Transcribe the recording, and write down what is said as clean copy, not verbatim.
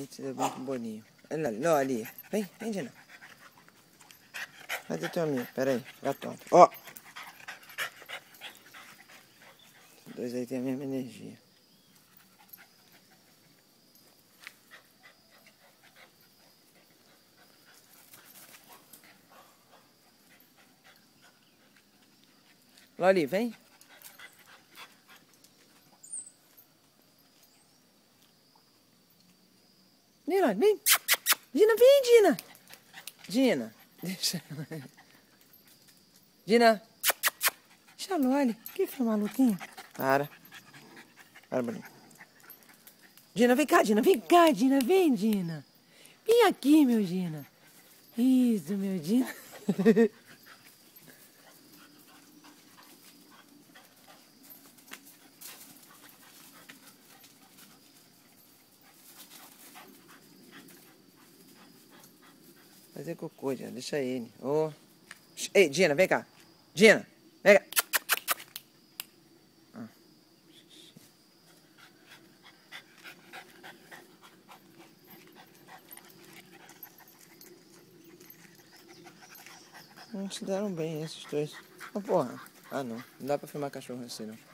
gente se deu bem com o Boninho. Olha ali, ó, ali. Vem, vem, Dina. Cadê teu amigo? Pera aí, fica tonto. Ó. Os dois aí tem a mesma energia. Loli, vem. Vem, Loli, vem. Dina, vem, Dina. Dina, deixa. Dina. Deixa a Loli. Que foi, maluquinho? Para, Boninho. Dina, vem cá, Dina. Vem cá, Dina. Vem, Dina. Vem aqui, meu Dina. Isso, meu Dina. Fazer cocô, Dina. Deixa ele. Oh. Ei, Dina, vem cá. Dina, vem cá. Não se deram bem esses dois. Ah, porra. Ah, não. Não dá pra filmar cachorro assim, não.